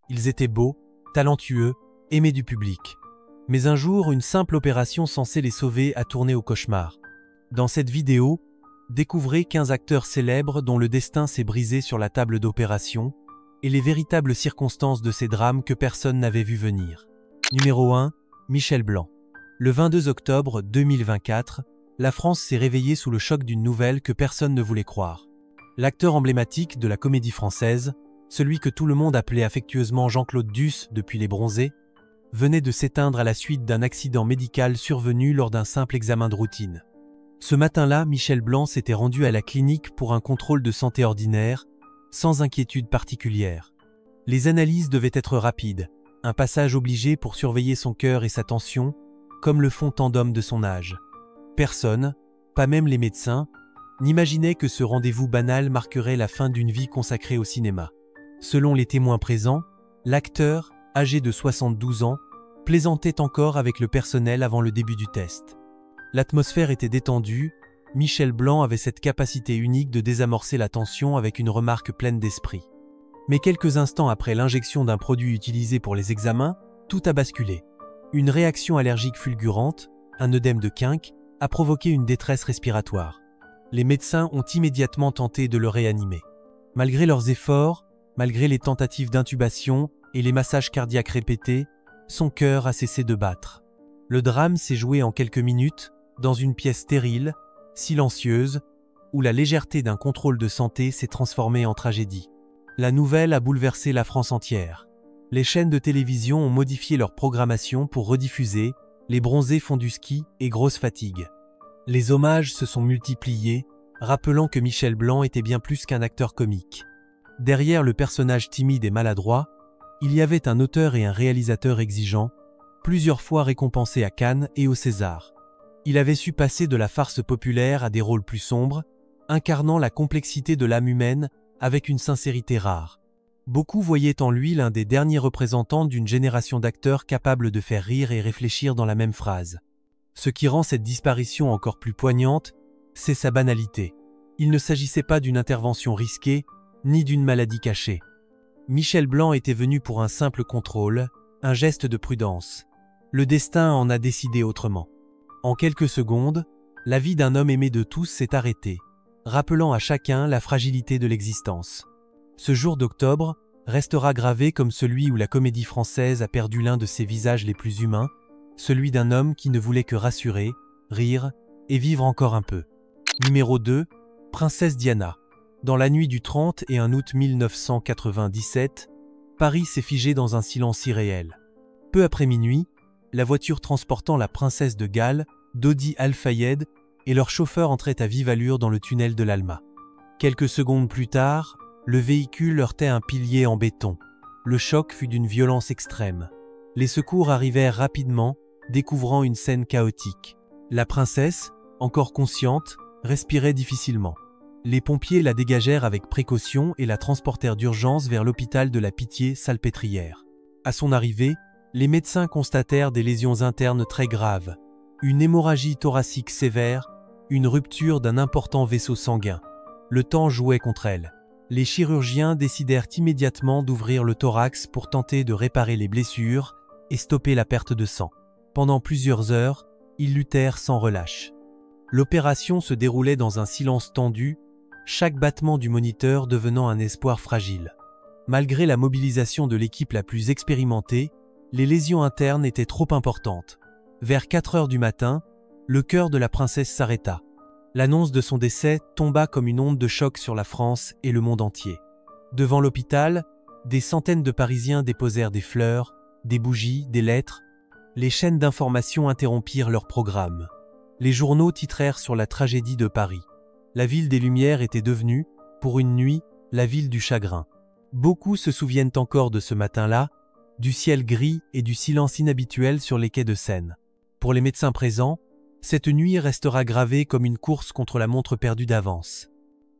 Ils étaient beaux, talentueux, aimés du public. Mais un jour, une simple opération censée les sauver a tourné au cauchemar. Dans cette vidéo, découvrez 15 acteurs célèbres dont le destin s'est brisé sur la table d'opération et les véritables circonstances de ces drames que personne n'avait vu venir. Numéro 1. Michel Blanc. Le 22 octobre 2024, la France s'est réveillée sous le choc d'une nouvelle que personne ne voulait croire. L'acteur emblématique de la comédie française, celui que tout le monde appelait affectueusement Jean-Claude Duss depuis Les Bronzés, venait de s'éteindre à la suite d'un accident médical survenu lors d'un simple examen de routine. Ce matin-là, Michel Blanc s'était rendu à la clinique pour un contrôle de santé ordinaire, sans inquiétude particulière. Les analyses devaient être rapides, un passage obligé pour surveiller son cœur et sa tension, comme le font tant d'hommes de son âge. Personne, pas même les médecins, n'imaginait que ce rendez-vous banal marquerait la fin d'une vie consacrée au cinéma. Selon les témoins présents, l'acteur, âgé de 72 ans, plaisantait encore avec le personnel avant le début du test. L'atmosphère était détendue, Michel Blanc avait cette capacité unique de désamorcer la tension avec une remarque pleine d'esprit. Mais quelques instants après l'injection d'un produit utilisé pour les examens, tout a basculé. Une réaction allergique fulgurante, un œdème de Quinque, a provoqué une détresse respiratoire. Les médecins ont immédiatement tenté de le réanimer. Malgré leurs efforts, malgré les tentatives d'intubation et les massages cardiaques répétés, son cœur a cessé de battre. Le drame s'est joué en quelques minutes, dans une pièce stérile, silencieuse, où la légèreté d'un contrôle de santé s'est transformée en tragédie. La nouvelle a bouleversé la France entière. Les chaînes de télévision ont modifié leur programmation pour rediffuser Les Bronzés font du ski et Grosse fatigue. Les hommages se sont multipliés, rappelant que Michel Blanc était bien plus qu'un acteur comique. Derrière le personnage timide et maladroit, il y avait un auteur et un réalisateur exigeants, plusieurs fois récompensés à Cannes et au César. Il avait su passer de la farce populaire à des rôles plus sombres, incarnant la complexité de l'âme humaine avec une sincérité rare. Beaucoup voyaient en lui l'un des derniers représentants d'une génération d'acteurs capables de faire rire et réfléchir dans la même phrase. Ce qui rend cette disparition encore plus poignante, c'est sa banalité. Il ne s'agissait pas d'une intervention risquée, ni d'une maladie cachée. Michel Blanc était venu pour un simple contrôle, un geste de prudence. Le destin en a décidé autrement. En quelques secondes, la vie d'un homme aimé de tous s'est arrêtée, rappelant à chacun la fragilité de l'existence. Ce jour d'octobre restera gravé comme celui où la comédie française a perdu l'un de ses visages les plus humains, celui d'un homme qui ne voulait que rassurer, rire et vivre encore un peu. Numéro 2. Princesse Diana. Dans la nuit du 31 août 1997, Paris s'est figé dans un silence irréel. Peu après minuit, la voiture transportant la princesse de Galles, Dodi Al-Fayed, et leur chauffeur entraient à vive allure dans le tunnel de l'Alma. Quelques secondes plus tard, le véhicule heurtait un pilier en béton. Le choc fut d'une violence extrême. Les secours arrivèrent rapidement, découvrant une scène chaotique. La princesse, encore consciente, respirait difficilement. Les pompiers la dégagèrent avec précaution et la transportèrent d'urgence vers l'hôpital de la Pitié-Salpêtrière. À son arrivée, les médecins constatèrent des lésions internes très graves, une hémorragie thoracique sévère, une rupture d'un important vaisseau sanguin. Le temps jouait contre elle. Les chirurgiens décidèrent immédiatement d'ouvrir le thorax pour tenter de réparer les blessures et stopper la perte de sang. Pendant plusieurs heures, ils luttèrent sans relâche. L'opération se déroulait dans un silence tendu, chaque battement du moniteur devenant un espoir fragile. Malgré la mobilisation de l'équipe la plus expérimentée, les lésions internes étaient trop importantes. Vers 4 heures du matin, le cœur de la princesse s'arrêta. L'annonce de son décès tomba comme une onde de choc sur la France et le monde entier. Devant l'hôpital, des centaines de Parisiens déposèrent des fleurs, des bougies, des lettres. Les chaînes d'information interrompirent leur programme. Les journaux titrèrent sur la tragédie de Paris. La ville des Lumières était devenue, pour une nuit, la ville du chagrin. Beaucoup se souviennent encore de ce matin-là, du ciel gris et du silence inhabituel sur les quais de Seine. Pour les médecins présents, cette nuit restera gravée comme une course contre la montre perdue d'avance.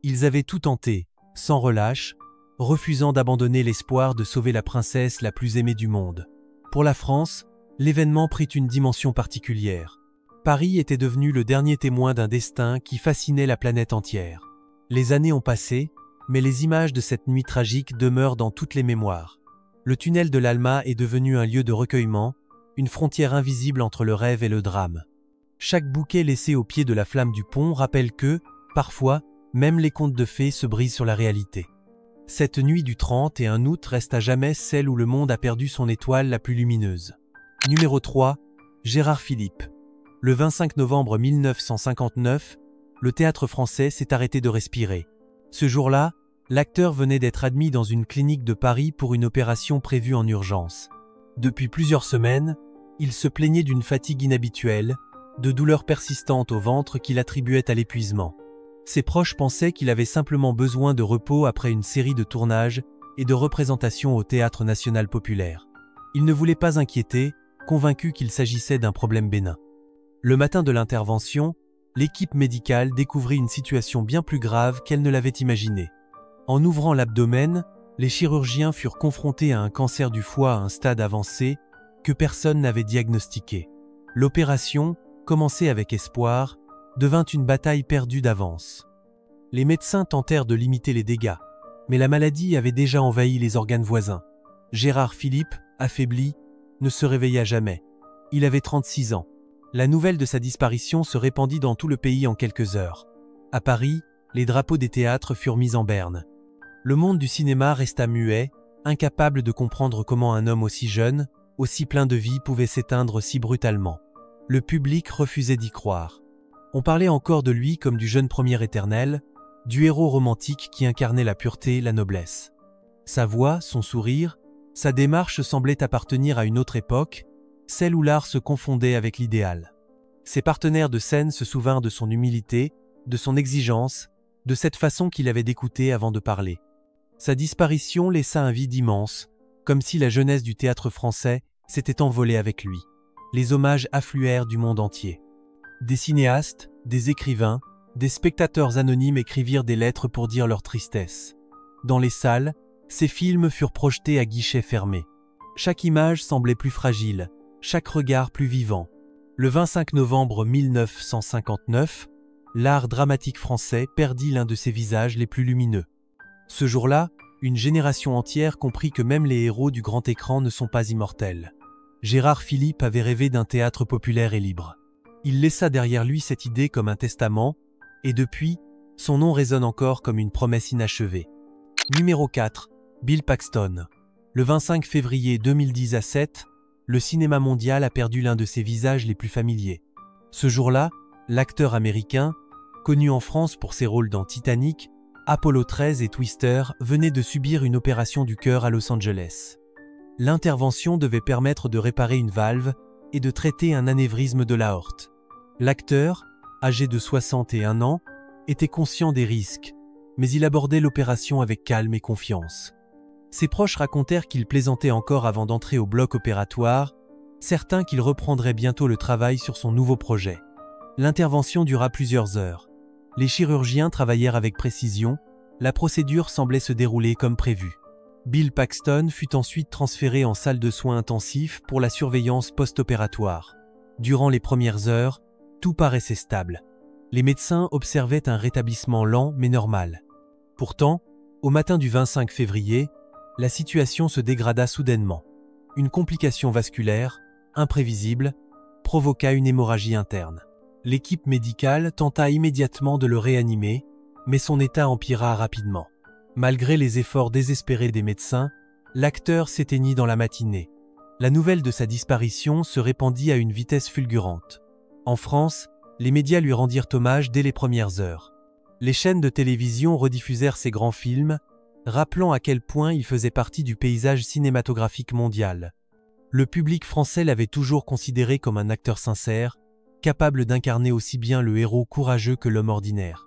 Ils avaient tout tenté, sans relâche, refusant d'abandonner l'espoir de sauver la princesse la plus aimée du monde. Pour la France, l'événement prit une dimension particulière. Paris était devenu le dernier témoin d'un destin qui fascinait la planète entière. Les années ont passé, mais les images de cette nuit tragique demeurent dans toutes les mémoires. Le tunnel de l'Alma est devenu un lieu de recueillement, une frontière invisible entre le rêve et le drame. Chaque bouquet laissé au pied de la flamme du pont rappelle que, parfois, même les contes de fées se brisent sur la réalité. Cette nuit du 31 août reste à jamais celle où le monde a perdu son étoile la plus lumineuse. Numéro 3. Gérard Philipe. Le 25 novembre 1959, le théâtre français s'est arrêté de respirer. Ce jour-là, l'acteur venait d'être admis dans une clinique de Paris pour une opération prévue en urgence. Depuis plusieurs semaines, il se plaignait d'une fatigue inhabituelle, de douleurs persistantes au ventre qu'il attribuait à l'épuisement. Ses proches pensaient qu'il avait simplement besoin de repos après une série de tournages et de représentations au Théâtre National Populaire. Il ne voulait pas inquiéter, convaincu qu'il s'agissait d'un problème bénin. Le matin de l'intervention, l'équipe médicale découvrit une situation bien plus grave qu'elle ne l'avait imaginée. En ouvrant l'abdomen, les chirurgiens furent confrontés à un cancer du foie à un stade avancé que personne n'avait diagnostiqué. L'opération, commencée avec espoir, devint une bataille perdue d'avance. Les médecins tentèrent de limiter les dégâts, mais la maladie avait déjà envahi les organes voisins. Gérard Philipe, affaibli, ne se réveilla jamais. Il avait 36 ans. La nouvelle de sa disparition se répandit dans tout le pays en quelques heures. À Paris, les drapeaux des théâtres furent mis en berne. Le monde du cinéma resta muet, incapable de comprendre comment un homme aussi jeune, aussi plein de vie pouvait s'éteindre si brutalement. Le public refusait d'y croire. On parlait encore de lui comme du jeune premier éternel, du héros romantique qui incarnait la pureté, la noblesse. Sa voix, son sourire, sa démarche semblaient appartenir à une autre époque, celle où l'art se confondait avec l'idéal. Ses partenaires de scène se souvinrent de son humilité, de son exigence, de cette façon qu'il avait d'écouter avant de parler. Sa disparition laissa un vide immense, comme si la jeunesse du théâtre français s'était envolée avec lui. Les hommages affluèrent du monde entier. Des cinéastes, des écrivains, des spectateurs anonymes écrivirent des lettres pour dire leur tristesse. Dans les salles, ces films furent projetés à guichets fermés. Chaque image semblait plus fragile, chaque regard plus vivant. Le 25 novembre 1959, l'art dramatique français perdit l'un de ses visages les plus lumineux. Ce jour-là, une génération entière comprit que même les héros du grand écran ne sont pas immortels. Gérard Philipe avait rêvé d'un théâtre populaire et libre. Il laissa derrière lui cette idée comme un testament, et depuis, son nom résonne encore comme une promesse inachevée. Numéro 4. Bill Paxton. Le 25 février 2010 à 7, le cinéma mondial a perdu l'un de ses visages les plus familiers. Ce jour-là, l'acteur américain, connu en France pour ses rôles dans Titanic, Apollo 13 et Twister, venait de subir une opération du cœur à Los Angeles. L'intervention devait permettre de réparer une valve et de traiter un anévrisme de l'aorte. L'acteur, âgé de 61 ans, était conscient des risques, mais il abordait l'opération avec calme et confiance. Ses proches racontèrent qu'il plaisantait encore avant d'entrer au bloc opératoire, certains qu'il reprendrait bientôt le travail sur son nouveau projet. L'intervention dura plusieurs heures. Les chirurgiens travaillèrent avec précision, la procédure semblait se dérouler comme prévu. Bill Paxton fut ensuite transféré en salle de soins intensifs pour la surveillance post-opératoire. Durant les premières heures, tout paraissait stable. Les médecins observaient un rétablissement lent mais normal. Pourtant, au matin du 25 février, la situation se dégrada soudainement. Une complication vasculaire, imprévisible, provoqua une hémorragie interne. L'équipe médicale tenta immédiatement de le réanimer, mais son état empira rapidement. Malgré les efforts désespérés des médecins, l'acteur s'éteignit dans la matinée. La nouvelle de sa disparition se répandit à une vitesse fulgurante. En France, les médias lui rendirent hommage dès les premières heures. Les chaînes de télévision rediffusèrent ses grands films, rappelant à quel point il faisait partie du paysage cinématographique mondial. Le public français l'avait toujours considéré comme un acteur sincère, capable d'incarner aussi bien le héros courageux que l'homme ordinaire.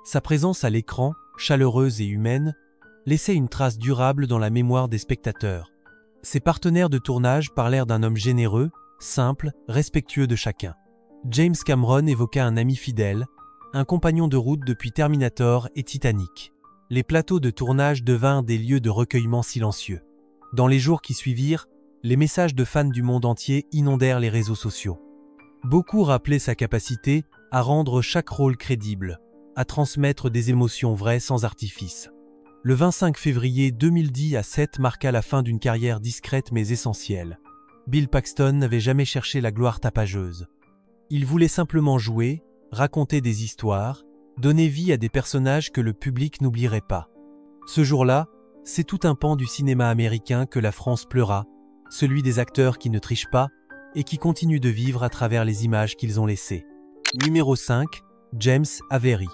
Sa présence à l'écran, chaleureuse et humaine, laissait une trace durable dans la mémoire des spectateurs. Ses partenaires de tournage parlèrent d'un homme généreux, simple, respectueux de chacun. James Cameron évoqua un ami fidèle, un compagnon de route depuis Terminator et Titanic. Les plateaux de tournage devinrent des lieux de recueillement silencieux. Dans les jours qui suivirent, les messages de fans du monde entier inondèrent les réseaux sociaux. Beaucoup rappelaient sa capacité à rendre chaque rôle crédible, à transmettre des émotions vraies sans artifice. Le 25 février 2010 à 7 marqua la fin d'une carrière discrète mais essentielle. Bill Paxton n'avait jamais cherché la gloire tapageuse. Il voulait simplement jouer, raconter des histoires, donner vie à des personnages que le public n'oublierait pas. Ce jour-là, c'est tout un pan du cinéma américain que la France pleura, celui des acteurs qui ne trichent pas et qui continuent de vivre à travers les images qu'ils ont laissées. Numéro 5, James Avery.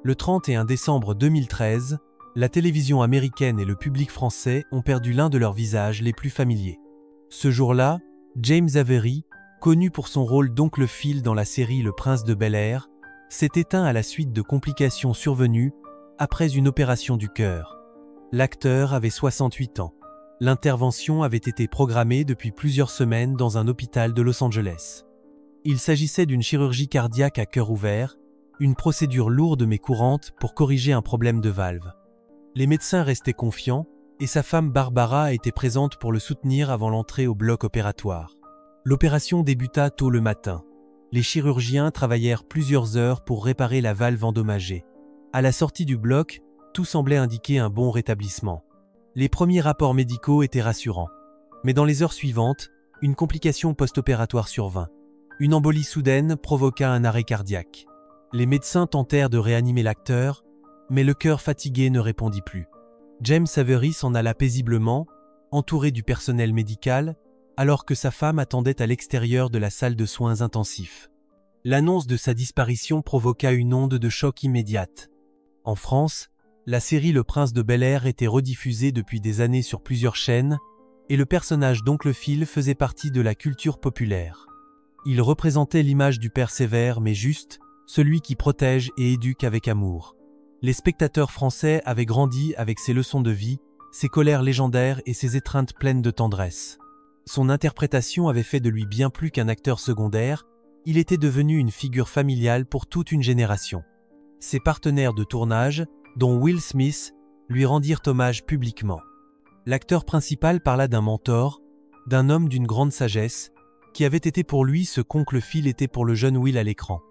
Le 31 décembre 2013, la télévision américaine et le public français ont perdu l'un de leurs visages les plus familiers. Ce jour-là, James Avery, connu pour son rôle d'Oncle Phil dans la série Le Prince de Bel-Air, s'est éteint à la suite de complications survenues après une opération du cœur. L'acteur avait 68 ans. L'intervention avait été programmée depuis plusieurs semaines dans un hôpital de Los Angeles. Il s'agissait d'une chirurgie cardiaque à cœur ouvert, une procédure lourde mais courante pour corriger un problème de valve. Les médecins restaient confiants et sa femme Barbara était présente pour le soutenir avant l'entrée au bloc opératoire. L'opération débuta tôt le matin. Les chirurgiens travaillèrent plusieurs heures pour réparer la valve endommagée. À la sortie du bloc, tout semblait indiquer un bon rétablissement. Les premiers rapports médicaux étaient rassurants. Mais dans les heures suivantes, une complication post-opératoire survint. Une embolie soudaine provoqua un arrêt cardiaque. Les médecins tentèrent de réanimer l'acteur, mais le cœur fatigué ne répondit plus. James Avery s'en alla paisiblement, entouré du personnel médical, alors que sa femme attendait à l'extérieur de la salle de soins intensifs. L'annonce de sa disparition provoqua une onde de choc immédiate. En France, la série Le Prince de Bel-Air était rediffusée depuis des années sur plusieurs chaînes, et le personnage d'Oncle Phil faisait partie de la culture populaire. Il représentait l'image du père sévère mais juste, celui qui protège et éduque avec amour. Les spectateurs français avaient grandi avec ses leçons de vie, ses colères légendaires et ses étreintes pleines de tendresse. Son interprétation avait fait de lui bien plus qu'un acteur secondaire, il était devenu une figure familiale pour toute une génération. Ses partenaires de tournage, dont Will Smith, lui rendirent hommage publiquement. L'acteur principal parla d'un mentor, d'un homme d'une grande sagesse, qui avait été pour lui ce qu'Oncle Phil était pour le jeune Will à l'écran.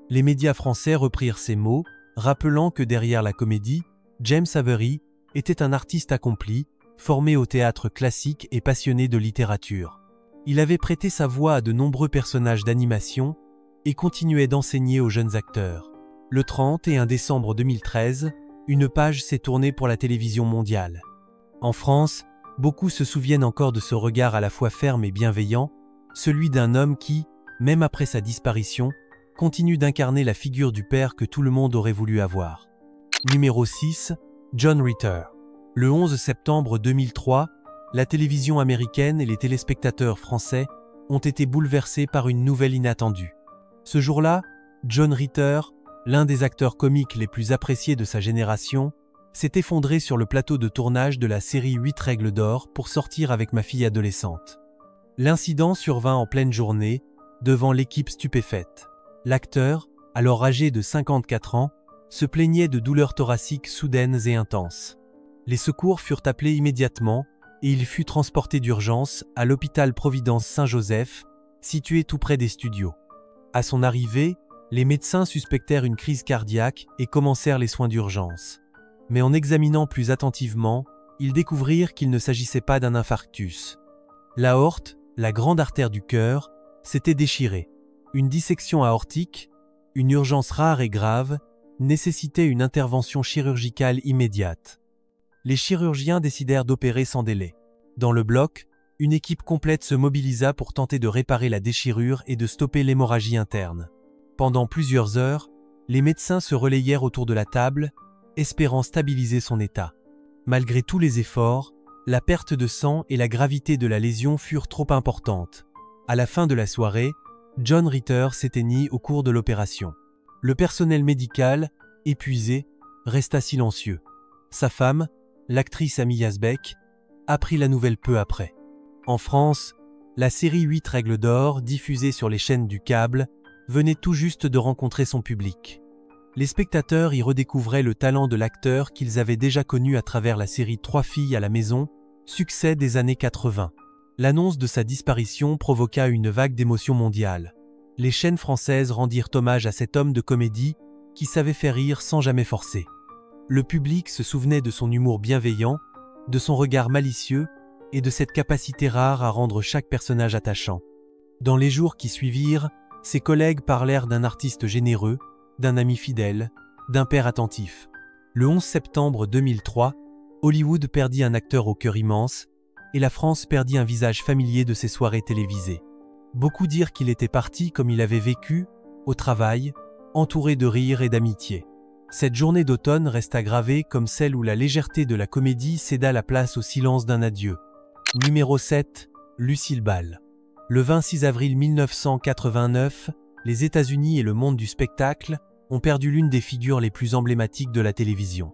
Les médias français reprirent ces mots, rappelant que derrière la comédie, James Avery était un artiste accompli, formé au théâtre classique et passionné de littérature. Il avait prêté sa voix à de nombreux personnages d'animation et continuait d'enseigner aux jeunes acteurs. Le 31 décembre 2013, une page s'est tournée pour la télévision mondiale. En France, beaucoup se souviennent encore de ce regard à la fois ferme et bienveillant, celui d'un homme qui, même après sa disparition, continue d'incarner la figure du père que tout le monde aurait voulu avoir. Numéro 6, John Ritter. Le 11 septembre 2003, la télévision américaine et les téléspectateurs français ont été bouleversés par une nouvelle inattendue. Ce jour-là, John Ritter, l'un des acteurs comiques les plus appréciés de sa génération, s'est effondré sur le plateau de tournage de la série 8 règles d'or pour sortir avec ma fille adolescente. L'incident survint en pleine journée, devant l'équipe stupéfaite. L'acteur, alors âgé de 54 ans, se plaignait de douleurs thoraciques soudaines et intenses. Les secours furent appelés immédiatement et il fut transporté d'urgence à l'hôpital Providence Saint-Joseph, situé tout près des studios. À son arrivée, les médecins suspectèrent une crise cardiaque et commencèrent les soins d'urgence. Mais en examinant plus attentivement, ils découvrirent qu'il ne s'agissait pas d'un infarctus. L'aorte, la grande artère du cœur, s'était déchirée. Une dissection aortique, une urgence rare et grave, nécessitait une intervention chirurgicale immédiate. Les chirurgiens décidèrent d'opérer sans délai. Dans le bloc, une équipe complète se mobilisa pour tenter de réparer la déchirure et de stopper l'hémorragie interne. Pendant plusieurs heures, les médecins se relayèrent autour de la table, espérant stabiliser son état. Malgré tous les efforts, la perte de sang et la gravité de la lésion furent trop importantes. À la fin de la soirée, John Ritter s'éteignit au cours de l'opération. Le personnel médical, épuisé, resta silencieux. Sa femme, l'actrice Amy Yazbek, apprit la nouvelle peu après. En France, la série 8 règles d'or, diffusée sur les chaînes du câble, venait tout juste de rencontrer son public. Les spectateurs y redécouvraient le talent de l'acteur qu'ils avaient déjà connu à travers la série 3 filles à la maison, succès des années 80. L'annonce de sa disparition provoqua une vague d'émotion mondiale. Les chaînes françaises rendirent hommage à cet homme de comédie qui savait faire rire sans jamais forcer. Le public se souvenait de son humour bienveillant, de son regard malicieux et de cette capacité rare à rendre chaque personnage attachant. Dans les jours qui suivirent, ses collègues parlèrent d'un artiste généreux, d'un ami fidèle, d'un père attentif. Le 11 septembre 2003, Hollywood perdit un acteur au cœur immense, et la France perdit un visage familier de ses soirées télévisées. Beaucoup dirent qu'il était parti comme il avait vécu, au travail, entouré de rire et d'amitié. Cette journée d'automne resta gravée comme celle où la légèreté de la comédie céda la place au silence d'un adieu. Numéro 7, Lucille Ball. Le 26 avril 1989, les États-Unis et le monde du spectacle ont perdu l'une des figures les plus emblématiques de la télévision.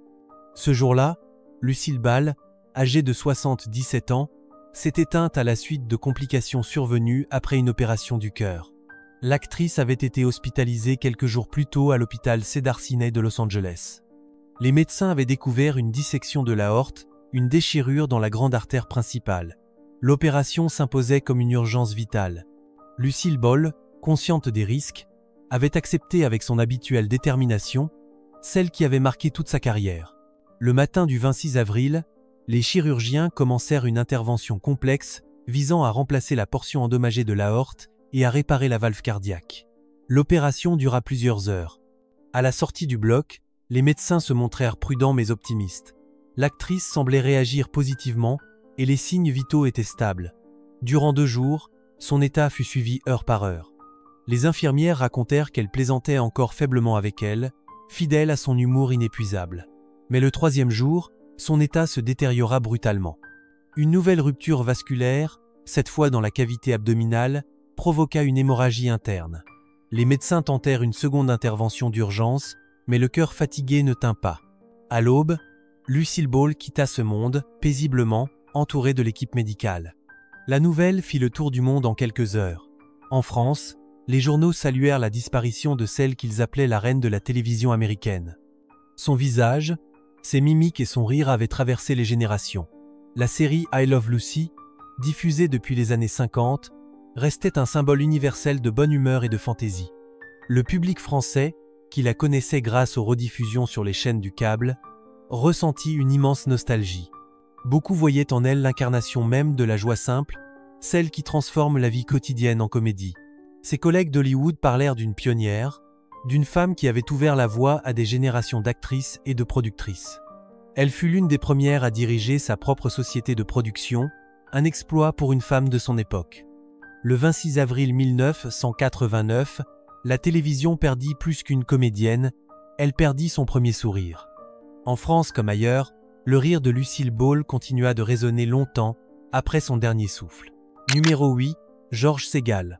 Ce jour-là, Lucille Ball, âgée de 77 ans, s'est éteinte à la suite de complications survenues après une opération du cœur. L'actrice avait été hospitalisée quelques jours plus tôt à l'hôpital Cedars-Sinai de Los Angeles. Les médecins avaient découvert une dissection de l'aorte, une déchirure dans la grande artère principale. L'opération s'imposait comme une urgence vitale. Lucille Ball, consciente des risques, avait accepté avec son habituelle détermination, celle qui avait marqué toute sa carrière. Le matin du 26 avril, les chirurgiens commencèrent une intervention complexe visant à remplacer la portion endommagée de l'aorte et à réparer la valve cardiaque. L'opération dura plusieurs heures. À la sortie du bloc, les médecins se montrèrent prudents mais optimistes. L'actrice semblait réagir positivement et les signes vitaux étaient stables. Durant 2 jours, son état fut suivi heure par heure. Les infirmières racontèrent qu'elle plaisantait encore faiblement avec elle, fidèle à son humour inépuisable. Mais le 3e jour, son état se détériora brutalement. Une nouvelle rupture vasculaire, cette fois dans la cavité abdominale, provoqua une hémorragie interne. Les médecins tentèrent une seconde intervention d'urgence, mais le cœur fatigué ne tint pas. À l'aube, Lucille Ball quitta ce monde, paisiblement, entourée de l'équipe médicale. La nouvelle fit le tour du monde en quelques heures. En France, les journaux saluèrent la disparition de celle qu'ils appelaient la reine de la télévision américaine. Son visage, ses mimiques et son rire avaient traversé les générations. La série I Love Lucy, diffusée depuis les années 50, restait un symbole universel de bonne humeur et de fantaisie. Le public français, qui la connaissait grâce aux rediffusions sur les chaînes du câble, ressentit une immense nostalgie. Beaucoup voyaient en elle l'incarnation même de la joie simple, celle qui transforme la vie quotidienne en comédie. Ses collègues d'Hollywood parlèrent d'une pionnière, d'une femme qui avait ouvert la voie à des générations d'actrices et de productrices. Elle fut l'une des premières à diriger sa propre société de production, un exploit pour une femme de son époque. Le 26 avril 1989, la télévision perdit plus qu'une comédienne, elle perdit son premier sourire. En France comme ailleurs, le rire de Lucille Ball continua de résonner longtemps après son dernier souffle. Numéro 8, George Segal.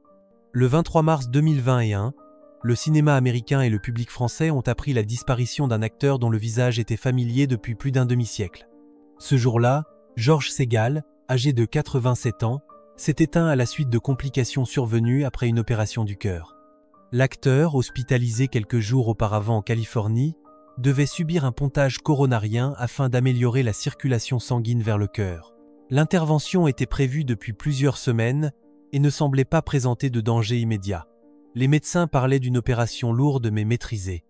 Le 23 mars 2021, le cinéma américain et le public français ont appris la disparition d'un acteur dont le visage était familier depuis plus d'un demi-siècle. Ce jour-là, George Segal, âgé de 87 ans, s'est éteint à la suite de complications survenues après une opération du cœur. L'acteur, hospitalisé quelques jours auparavant en Californie, devait subir un pontage coronarien afin d'améliorer la circulation sanguine vers le cœur. L'intervention était prévue depuis plusieurs semaines et ne semblait pas présenter de danger immédiat. Les médecins parlaient d'une opération lourde mais maîtrisée.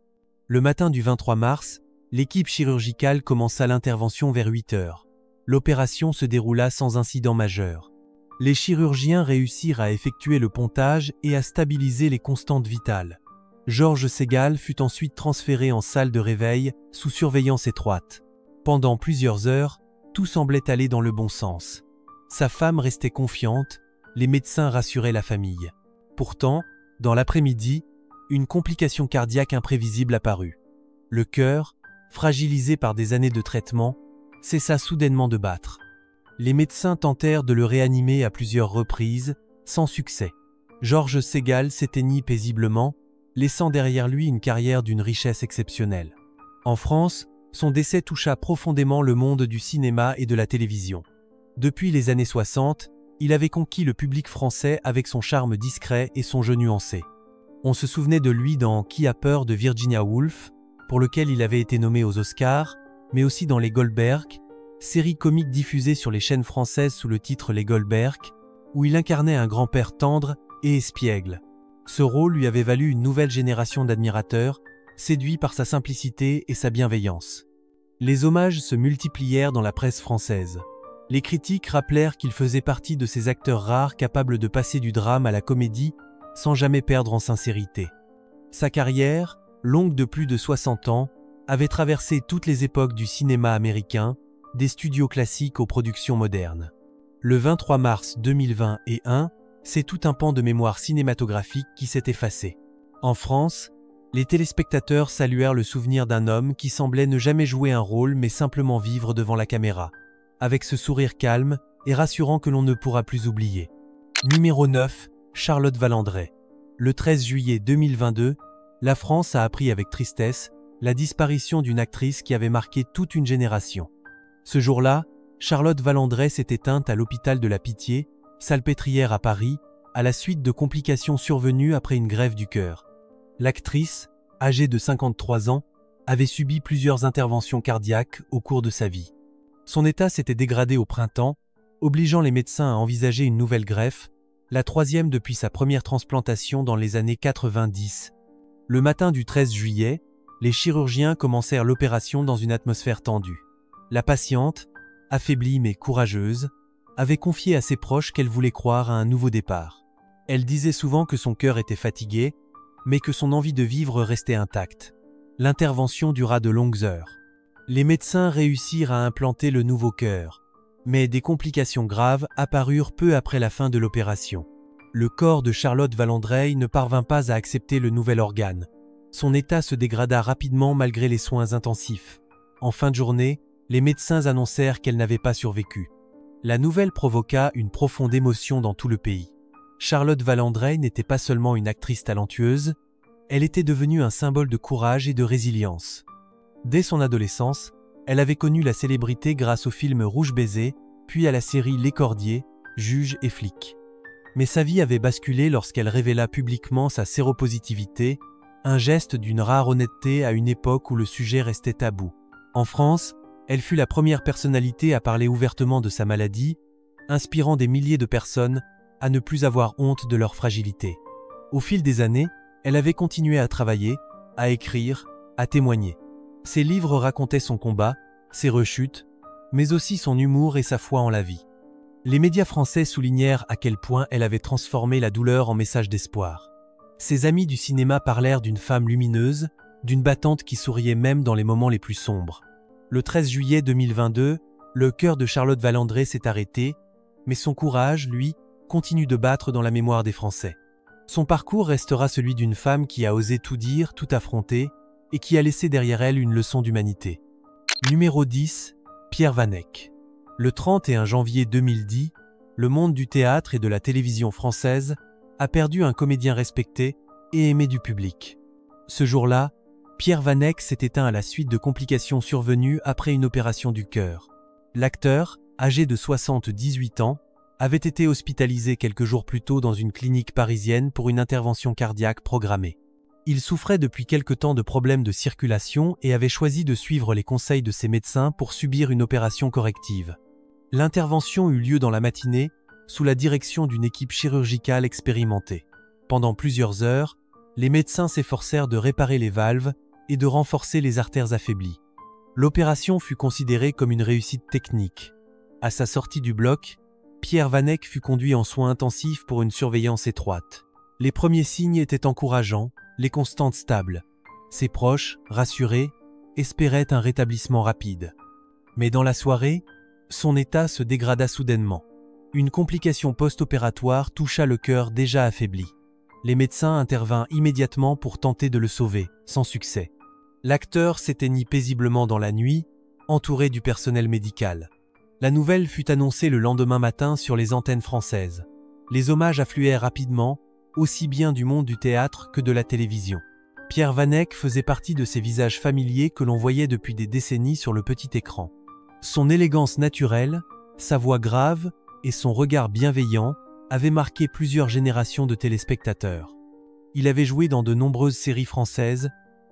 Le matin du 23 mars, l'équipe chirurgicale commença l'intervention vers 8 heures. L'opération se déroula sans incident majeur. Les chirurgiens réussirent à effectuer le pontage et à stabiliser les constantes vitales. George Segal fut ensuite transféré en salle de réveil sous surveillance étroite. Pendant plusieurs heures, tout semblait aller dans le bon sens. Sa femme restait confiante, les médecins rassuraient la famille. Pourtant, dans l'après-midi, une complication cardiaque imprévisible apparut. Le cœur, fragilisé par des années de traitement, cessa soudainement de battre. Les médecins tentèrent de le réanimer à plusieurs reprises, sans succès. George Segal s'éteignit paisiblement, laissant derrière lui une carrière d'une richesse exceptionnelle. En France, son décès toucha profondément le monde du cinéma et de la télévision. Depuis les années 60, il avait conquis le public français avec son charme discret et son jeu nuancé. On se souvenait de lui dans Qui a peur de Virginia Woolf, pour lequel il avait été nommé aux Oscars, mais aussi dans Les Goldberg, série comique diffusée sur les chaînes françaises sous le titre Les Goldberg, où il incarnait un grand-père tendre et espiègle. Ce rôle lui avait valu une nouvelle génération d'admirateurs, séduits par sa simplicité et sa bienveillance. Les hommages se multiplièrent dans la presse française. Les critiques rappelèrent qu'il faisait partie de ces acteurs rares capables de passer du drame à la comédie sans jamais perdre en sincérité. Sa carrière, longue de plus de 60 ans, avait traversé toutes les époques du cinéma américain, des studios classiques aux productions modernes. Le 23 mars 2021, c'est tout un pan de mémoire cinématographique qui s'est effacé. En France, les téléspectateurs saluèrent le souvenir d'un homme qui semblait ne jamais jouer un rôle mais simplement vivre devant la caméra, avec ce sourire calme et rassurant que l'on ne pourra plus oublier. Numéro 9, Charlotte Valandrey. Le 13 juillet 2022, la France a appris avec tristesse la disparition d'une actrice qui avait marqué toute une génération. Ce jour-là, Charlotte Valandrey s'est éteinte à l'hôpital de la Pitié, Salpêtrière à Paris, à la suite de complications survenues après une grève du cœur. L'actrice, âgée de 53 ans, avait subi plusieurs interventions cardiaques au cours de sa vie. Son état s'était dégradé au printemps, obligeant les médecins à envisager une nouvelle greffe, la troisième depuis sa première transplantation dans les années 90. Le matin du 13 juillet, les chirurgiens commencèrent l'opération dans une atmosphère tendue. La patiente, affaiblie mais courageuse, avait confié à ses proches qu'elle voulait croire à un nouveau départ. Elle disait souvent que son cœur était fatigué, mais que son envie de vivre restait intacte. L'intervention dura de longues heures. Les médecins réussirent à implanter le nouveau cœur, mais des complications graves apparurent peu après la fin de l'opération. Le corps de Charlotte Valandrey ne parvint pas à accepter le nouvel organe. Son état se dégrada rapidement malgré les soins intensifs. En fin de journée, les médecins annoncèrent qu'elle n'avait pas survécu. La nouvelle provoqua une profonde émotion dans tout le pays. Charlotte Valandrey n'était pas seulement une actrice talentueuse, elle était devenue un symbole de courage et de résilience. Dès son adolescence, elle avait connu la célébrité grâce au film Rouge Baiser, puis à la série Les Cordiers, Juge et flic. Mais sa vie avait basculé lorsqu'elle révéla publiquement sa séropositivité, un geste d'une rare honnêteté à une époque où le sujet restait tabou. En France, elle fut la première personnalité à parler ouvertement de sa maladie, inspirant des milliers de personnes à ne plus avoir honte de leur fragilité. Au fil des années, elle avait continué à travailler, à écrire, à témoigner. Ses livres racontaient son combat, ses rechutes, mais aussi son humour et sa foi en la vie. Les médias français soulignèrent à quel point elle avait transformé la douleur en message d'espoir. Ses amis du cinéma parlèrent d'une femme lumineuse, d'une battante qui souriait même dans les moments les plus sombres. Le 13 juillet 2022, le cœur de Charlotte Valandrey s'est arrêté, mais son courage, lui, continue de battre dans la mémoire des Français. Son parcours restera celui d'une femme qui a osé tout dire, tout affronter, et qui a laissé derrière elle une leçon d'humanité. Numéro 10, Pierre Vanek. Le 31 janvier 2010, le monde du théâtre et de la télévision française a perdu un comédien respecté et aimé du public. Ce jour-là, Pierre Vanek s'est éteint à la suite de complications survenues après une opération du cœur. L'acteur, âgé de 78 ans, avait été hospitalisé quelques jours plus tôt dans une clinique parisienne pour une intervention cardiaque programmée. Il souffrait depuis quelque temps de problèmes de circulation et avait choisi de suivre les conseils de ses médecins pour subir une opération corrective. L'intervention eut lieu dans la matinée, sous la direction d'une équipe chirurgicale expérimentée. Pendant plusieurs heures, les médecins s'efforcèrent de réparer les valves et de renforcer les artères affaiblies. L'opération fut considérée comme une réussite technique. À sa sortie du bloc, Pierre Vanek fut conduit en soins intensifs pour une surveillance étroite. Les premiers signes étaient encourageants, les constantes stables. Ses proches, rassurés, espéraient un rétablissement rapide. Mais dans la soirée, son état se dégrada soudainement. Une complication post-opératoire toucha le cœur déjà affaibli. Les médecins intervinrent immédiatement pour tenter de le sauver, sans succès. L'acteur s'éteignit paisiblement dans la nuit, entouré du personnel médical. La nouvelle fut annoncée le lendemain matin sur les antennes françaises. Les hommages affluèrent rapidement, aussi bien du monde du théâtre que de la télévision. Pierre Vanek faisait partie de ces visages familiers que l'on voyait depuis des décennies sur le petit écran. Son élégance naturelle, sa voix grave et son regard bienveillant avaient marqué plusieurs générations de téléspectateurs. Il avait joué dans de nombreuses séries françaises,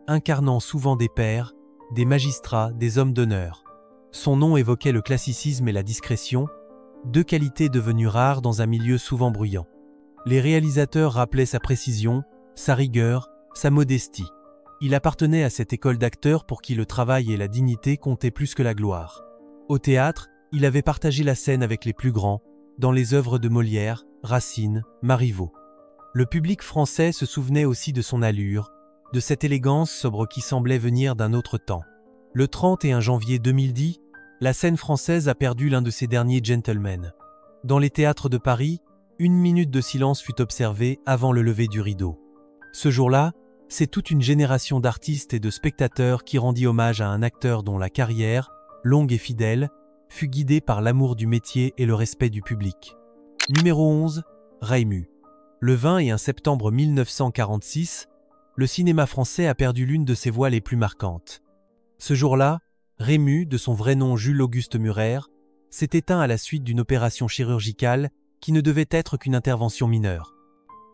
incarnant souvent des pères, des magistrats, des hommes d'honneur. Son nom évoquait le classicisme et la discrétion, deux qualités devenues rares dans un milieu souvent bruyant. Les réalisateurs rappelaient sa précision, sa rigueur, sa modestie. Il appartenait à cette école d'acteurs pour qui le travail et la dignité comptaient plus que la gloire. Au théâtre, il avait partagé la scène avec les plus grands, dans les œuvres de Molière, Racine, Marivaux. Le public français se souvenait aussi de son allure, de cette élégance sobre qui semblait venir d'un autre temps. Le 31 janvier 2010, la scène française a perdu l'un de ses derniers gentlemen. Dans les théâtres de Paris, 1 minute de silence fut observée avant le lever du rideau. Ce jour-là, c'est toute une génération d'artistes et de spectateurs qui rendit hommage à un acteur dont la carrière, longue et fidèle, fut guidée par l'amour du métier et le respect du public. Numéro 11, Rému. Le 21 septembre 1946, le cinéma français a perdu l'une de ses voix les plus marquantes. Ce jour-là, Rému, de son vrai nom Jules-Auguste Murer, s'est éteint à la suite d'une opération chirurgicale qui ne devait être qu'une intervention mineure.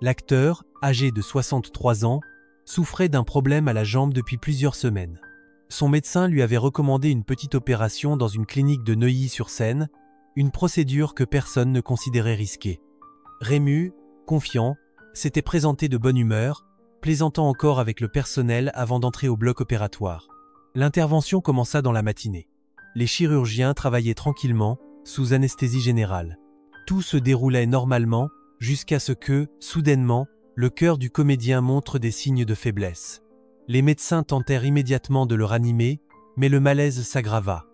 L'acteur, âgé de 63 ans, souffrait d'un problème à la jambe depuis plusieurs semaines. Son médecin lui avait recommandé une petite opération dans une clinique de Neuilly-sur-Seine, une procédure que personne ne considérait risquée. Rému, confiant, s'était présenté de bonne humeur, plaisantant encore avec le personnel avant d'entrer au bloc opératoire. L'intervention commença dans la matinée. Les chirurgiens travaillaient tranquillement, sous anesthésie générale. Tout se déroulait normalement, jusqu'à ce que, soudainement, le cœur du comédien montre des signes de faiblesse. Les médecins tentèrent immédiatement de le ranimer, mais le malaise s'aggrava.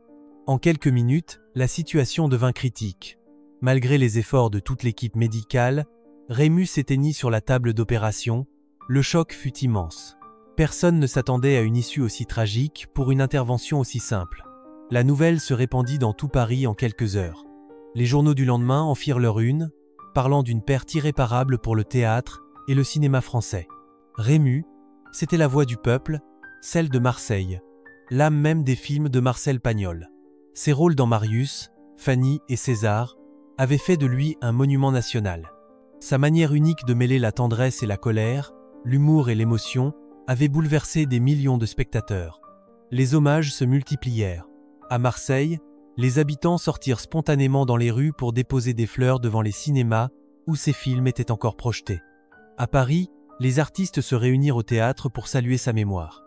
En quelques minutes, la situation devint critique. Malgré les efforts de toute l'équipe médicale, Rému s'éteignit sur la table d'opération. Le choc fut immense. Personne ne s'attendait à une issue aussi tragique pour une intervention aussi simple. La nouvelle se répandit dans tout Paris en quelques heures. Les journaux du lendemain en firent leur une, parlant d'une perte irréparable pour le théâtre et le cinéma français. Rému, c'était la voix du peuple, celle de Marseille, l'âme même des films de Marcel Pagnol. Ses rôles dans Marius, Fanny et César avaient fait de lui un monument national. Sa manière unique de mêler la tendresse et la colère, l'humour et l'émotion, avait bouleversé des millions de spectateurs. Les hommages se multiplièrent. À Marseille, les habitants sortirent spontanément dans les rues pour déposer des fleurs devant les cinémas où ces films étaient encore projetés. À Paris, les artistes se réunirent au théâtre pour saluer sa mémoire.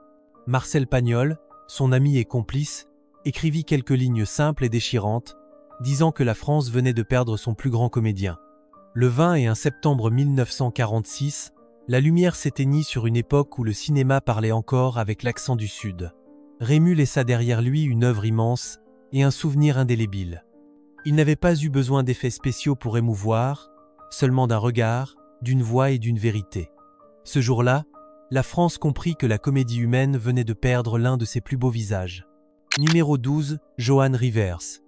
Marcel Pagnol, son ami et complice, écrivit quelques lignes simples et déchirantes, disant que la France venait de perdre son plus grand comédien. Le 21 septembre 1946, la lumière s'éteignit sur une époque où le cinéma parlait encore avec l'accent du Sud. Rému laissa derrière lui une œuvre immense et un souvenir indélébile. Il n'avait pas eu besoin d'effets spéciaux pour émouvoir, seulement d'un regard, d'une voix et d'une vérité. Ce jour-là, la France comprit que la comédie humaine venait de perdre l'un de ses plus beaux visages. Numéro 12, Joan Rivers.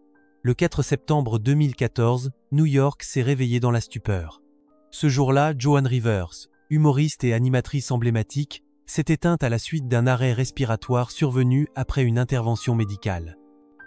Le 4 septembre 2014, New York s'est réveillé dans la stupeur. Ce jour-là, Joan Rivers, humoriste et animatrice emblématique, s'est éteinte à la suite d'un arrêt respiratoire survenu après une intervention médicale.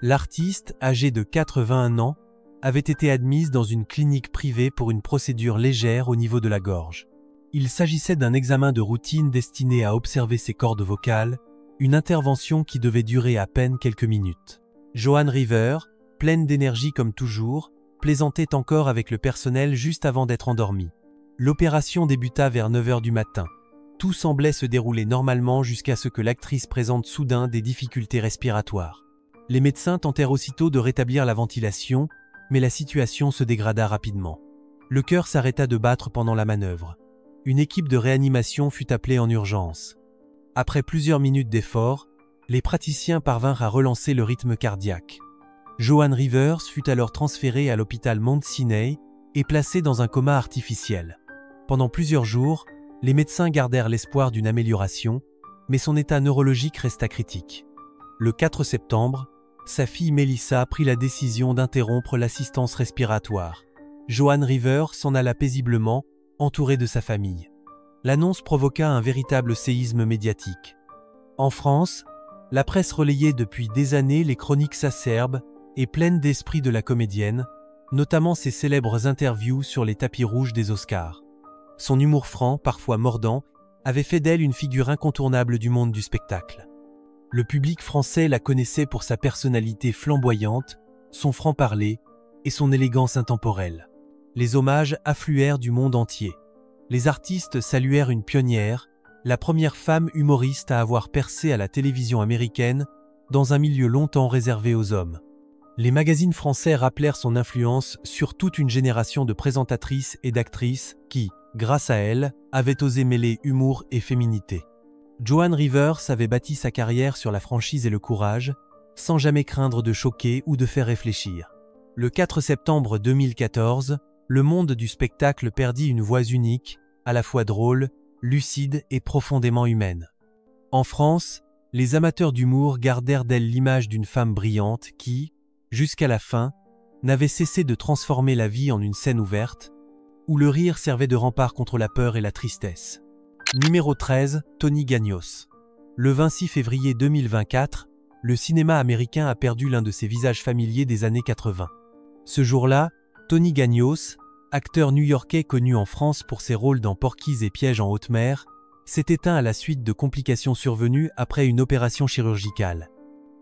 L'artiste, âgée de 81 ans, avait été admise dans une clinique privée pour une procédure légère au niveau de la gorge. Il s'agissait d'un examen de routine destiné à observer ses cordes vocales, une intervention qui devait durer à peine quelques minutes. Joan Rivers, pleine d'énergie comme toujours, plaisantait encore avec le personnel juste avant d'être endormie. L'opération débuta vers 9h du matin. Tout semblait se dérouler normalement jusqu'à ce que l'actrice présente soudain des difficultés respiratoires. Les médecins tentèrent aussitôt de rétablir la ventilation, mais la situation se dégrada rapidement. Le cœur s'arrêta de battre pendant la manœuvre. Une équipe de réanimation fut appelée en urgence. Après plusieurs minutes d'effort, les praticiens parvinrent à relancer le rythme cardiaque. Joan Rivers fut alors transférée à l'hôpital Mount Sinai et placée dans un coma artificiel. Pendant plusieurs jours, les médecins gardèrent l'espoir d'une amélioration, mais son état neurologique resta critique. Le 4 septembre, sa fille Melissa prit la décision d'interrompre l'assistance respiratoire. Joan Rivers s'en alla paisiblement, entourée de sa famille. L'annonce provoqua un véritable séisme médiatique. En France, la presse relayait depuis des années les chroniques acerbes et pleines d'esprit de la comédienne, notamment ses célèbres interviews sur les tapis rouges des Oscars. Son humour franc, parfois mordant, avait fait d'elle une figure incontournable du monde du spectacle. Le public français la connaissait pour sa personnalité flamboyante, son franc-parler et son élégance intemporelle. Les hommages affluèrent du monde entier. Les artistes saluèrent une pionnière, la première femme humoriste à avoir percé à la télévision américaine dans un milieu longtemps réservé aux hommes. Les magazines français rappelèrent son influence sur toute une génération de présentatrices et d'actrices qui, grâce à elle, avaient osé mêler humour et féminité. Joan Rivers avait bâti sa carrière sur la franchise et le courage, sans jamais craindre de choquer ou de faire réfléchir. Le 4 septembre 2014, le monde du spectacle perdit une voix unique, à la fois drôle, lucide et profondément humaine. En France, les amateurs d'humour gardèrent d'elle l'image d'une femme brillante qui, jusqu'à la fin, n'avait cessé de transformer la vie en une scène ouverte, où le rire servait de rempart contre la peur et la tristesse. Numéro 13, Tony Gagnos. Le 26 février 2024, le cinéma américain a perdu l'un de ses visages familiers des années 80. Ce jour-là, Tony Gagnos, acteur new-yorkais connu en France pour ses rôles dans Porky's et Piège en haute mer, s'est éteint à la suite de complications survenues après une opération chirurgicale.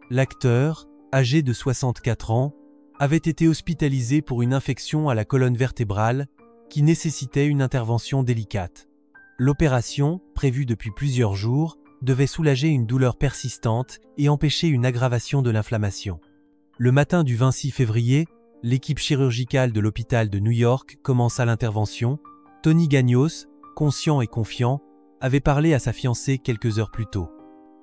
L'acteur, âgé de 64 ans, avait été hospitalisé pour une infection à la colonne vertébrale qui nécessitait une intervention délicate. L'opération, prévue depuis plusieurs jours, devait soulager une douleur persistante et empêcher une aggravation de l'inflammation. Le matin du 26 février, l'équipe chirurgicale de l'hôpital de New York commença l'intervention. Tony Gagnos, conscient et confiant, avait parlé à sa fiancée quelques heures plus tôt.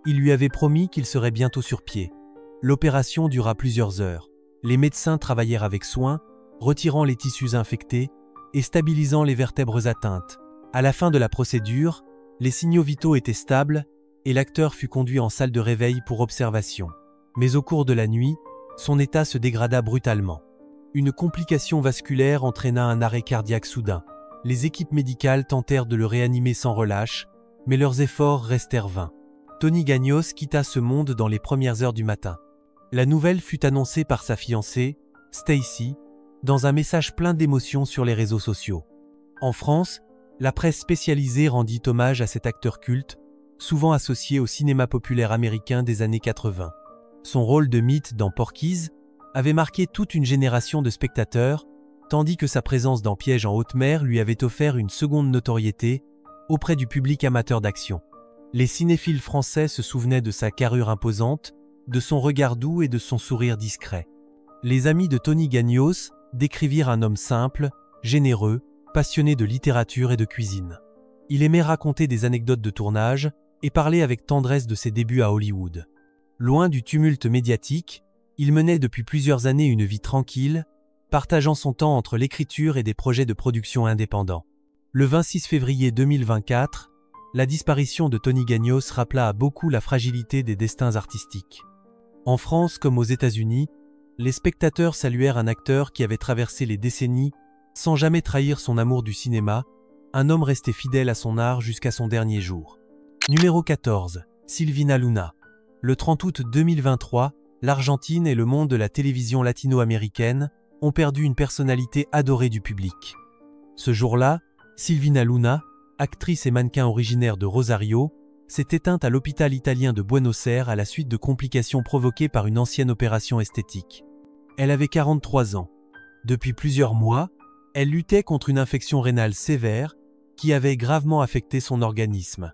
Il lui avait promis qu'il serait bientôt sur pied. L'opération dura plusieurs heures. Les médecins travaillèrent avec soin, retirant les tissus infectés et stabilisant les vertèbres atteintes. À la fin de la procédure, les signaux vitaux étaient stables et l'acteur fut conduit en salle de réveil pour observation. Mais au cours de la nuit, son état se dégrada brutalement. Une complication vasculaire entraîna un arrêt cardiaque soudain. Les équipes médicales tentèrent de le réanimer sans relâche, mais leurs efforts restèrent vains. Tony Gagnos quitta ce monde dans les premières heures du matin. La nouvelle fut annoncée par sa fiancée, Stacy, dans un message plein d'émotions sur les réseaux sociaux. En France, la presse spécialisée rendit hommage à cet acteur culte, souvent associé au cinéma populaire américain des années 80. Son rôle de mythe dans Porky's avait marqué toute une génération de spectateurs, tandis que sa présence dans Piège en haute mer lui avait offert une seconde notoriété auprès du public amateur d'action. Les cinéphiles français se souvenaient de sa carrure imposante, de son regard doux et de son sourire discret. Les amis de Tony Gagnos décrivirent un homme simple, généreux, passionné de littérature et de cuisine. Il aimait raconter des anecdotes de tournage et parler avec tendresse de ses débuts à Hollywood. Loin du tumulte médiatique, il menait depuis plusieurs années une vie tranquille, partageant son temps entre l'écriture et des projets de production indépendants. Le 26 février 2024, la disparition de Tony Gagnos rappela à beaucoup la fragilité des destins artistiques. En France comme aux États-Unis, les spectateurs saluèrent un acteur qui avait traversé les décennies sans jamais trahir son amour du cinéma, un homme resté fidèle à son art jusqu'à son dernier jour. Numéro 14. Silvina Luna. Le 30 août 2023, l'Argentine et le monde de la télévision latino-américaine ont perdu une personnalité adorée du public. Ce jour-là, Silvina Luna, actrice et mannequin originaire de Rosario, s'est éteinte à l'hôpital italien de Buenos Aires à la suite de complications provoquées par une ancienne opération esthétique. Elle avait 43 ans. Depuis plusieurs mois, elle luttait contre une infection rénale sévère qui avait gravement affecté son organisme.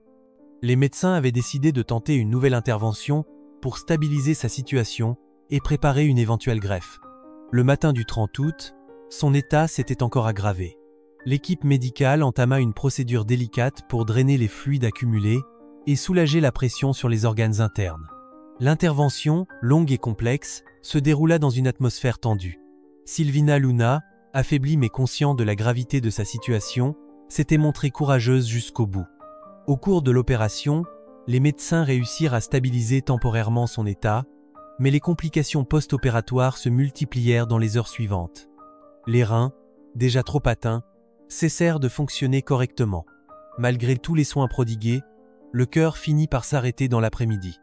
Les médecins avaient décidé de tenter une nouvelle intervention pour stabiliser sa situation et préparer une éventuelle greffe. Le matin du 30 août, son état s'était encore aggravé. L'équipe médicale entama une procédure délicate pour drainer les fluides accumulés et soulager la pression sur les organes internes. L'intervention, longue et complexe, se déroula dans une atmosphère tendue. Silvina Luna, affaiblie mais consciente de la gravité de sa situation, s'était montrée courageuse jusqu'au bout. Au cours de l'opération, les médecins réussirent à stabiliser temporairement son état, mais les complications post-opératoires se multiplièrent dans les heures suivantes. Les reins, déjà trop atteints, cessèrent de fonctionner correctement. Malgré tous les soins prodigués, le cœur finit par s'arrêter dans l'après-midi.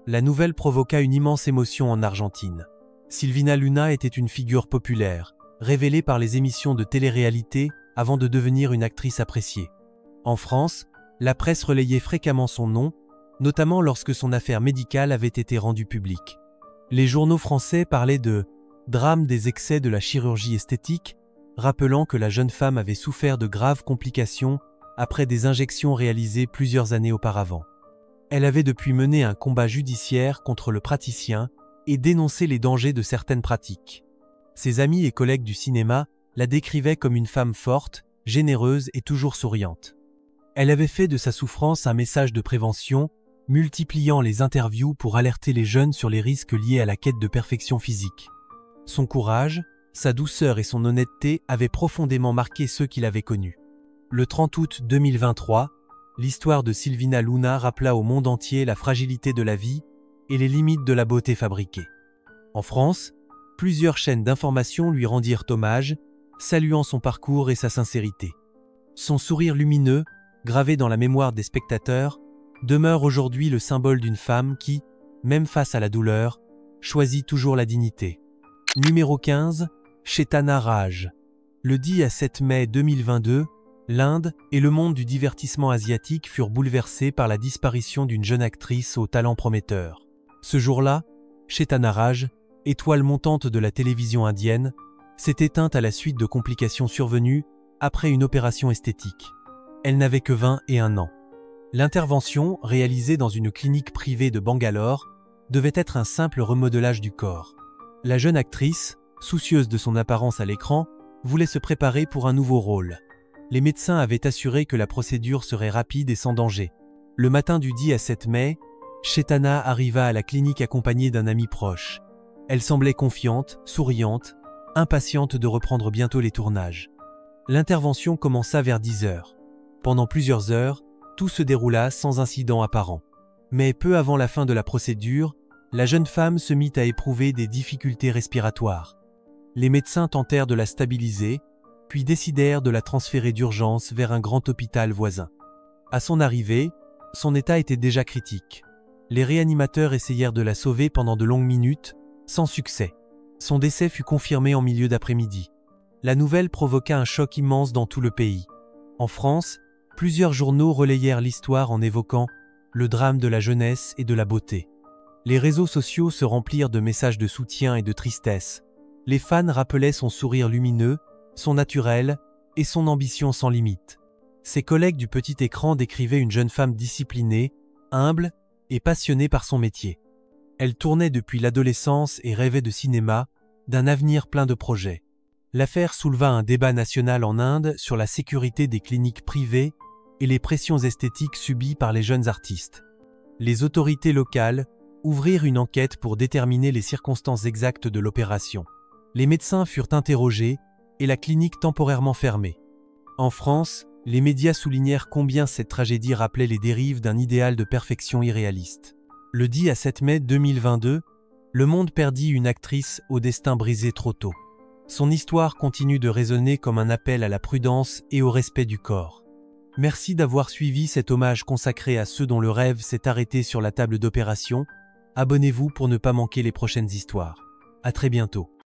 La nouvelle provoqua une immense émotion en Argentine. Silvina Luna était une figure populaire, révélée par les émissions de télé-réalité avant de devenir une actrice appréciée. En France, la presse relayait fréquemment son nom, notamment lorsque son affaire médicale avait été rendue publique. Les journaux français parlaient de « drame des excès de la chirurgie esthétique », rappelant que la jeune femme avait souffert de graves complications après des injections réalisées plusieurs années auparavant. Elle avait depuis mené un combat judiciaire contre le praticien et dénoncé les dangers de certaines pratiques. Ses amis et collègues du cinéma la décrivaient comme une femme forte, généreuse et toujours souriante. Elle avait fait de sa souffrance un message de prévention, multipliant les interviews pour alerter les jeunes sur les risques liés à la quête de perfection physique. Son courage, sa douceur et son honnêteté avaient profondément marqué ceux qui l'avaient connue. Le 30 août 2023, l'histoire de Silvina Luna rappela au monde entier la fragilité de la vie et les limites de la beauté fabriquée. En France, plusieurs chaînes d'information lui rendirent hommage, saluant son parcours et sa sincérité. Son sourire lumineux, gravé dans la mémoire des spectateurs, demeure aujourd'hui le symbole d'une femme qui, même face à la douleur, choisit toujours la dignité. Numéro 15, Chaitanya Raj. Le 10 à 7 mai 2022, l'Inde et le monde du divertissement asiatique furent bouleversés par la disparition d'une jeune actrice au talent prometteur. Ce jour-là, Chaitanya Raj, étoile montante de la télévision indienne, s'est éteinte à la suite de complications survenues après une opération esthétique. Elle n'avait que 21 ans. L'intervention, réalisée dans une clinique privée de Bangalore, devait être un simple remodelage du corps. La jeune actrice, soucieuse de son apparence à l'écran, voulait se préparer pour un nouveau rôle. Les médecins avaient assuré que la procédure serait rapide et sans danger. Le matin du 10 à 7 mai, Chaitanya arriva à la clinique accompagnée d'un ami proche. Elle semblait confiante, souriante, impatiente de reprendre bientôt les tournages. L'intervention commença vers 10 heures. Pendant plusieurs heures, tout se déroula sans incident apparent. Mais peu avant la fin de la procédure, la jeune femme se mit à éprouver des difficultés respiratoires. Les médecins tentèrent de la stabiliser, puis décidèrent de la transférer d'urgence vers un grand hôpital voisin. À son arrivée, son état était déjà critique. Les réanimateurs essayèrent de la sauver pendant de longues minutes, sans succès. Son décès fut confirmé en milieu d'après-midi. La nouvelle provoqua un choc immense dans tout le pays. En France, plusieurs journaux relayèrent l'histoire en évoquant le drame de la jeunesse et de la beauté. Les réseaux sociaux se remplirent de messages de soutien et de tristesse. Les fans rappelaient son sourire lumineux, son naturel et son ambition sans limite. Ses collègues du petit écran décrivaient une jeune femme disciplinée, humble et passionnée par son métier. Elle tournait depuis l'adolescence et rêvait de cinéma, d'un avenir plein de projets. L'affaire souleva un débat national en Inde sur la sécurité des cliniques privées et les pressions esthétiques subies par les jeunes artistes. Les autorités locales ouvrirent une enquête pour déterminer les circonstances exactes de l'opération. Les médecins furent interrogés et la clinique temporairement fermée. En France, les médias soulignèrent combien cette tragédie rappelait les dérives d'un idéal de perfection irréaliste. Le 10 à 7 mai 2022, le monde perdit une actrice au destin brisé trop tôt. Son histoire continue de résonner comme un appel à la prudence et au respect du corps. Merci d'avoir suivi cet hommage consacré à ceux dont le rêve s'est arrêté sur la table d'opération. Abonnez-vous pour ne pas manquer les prochaines histoires. À très bientôt.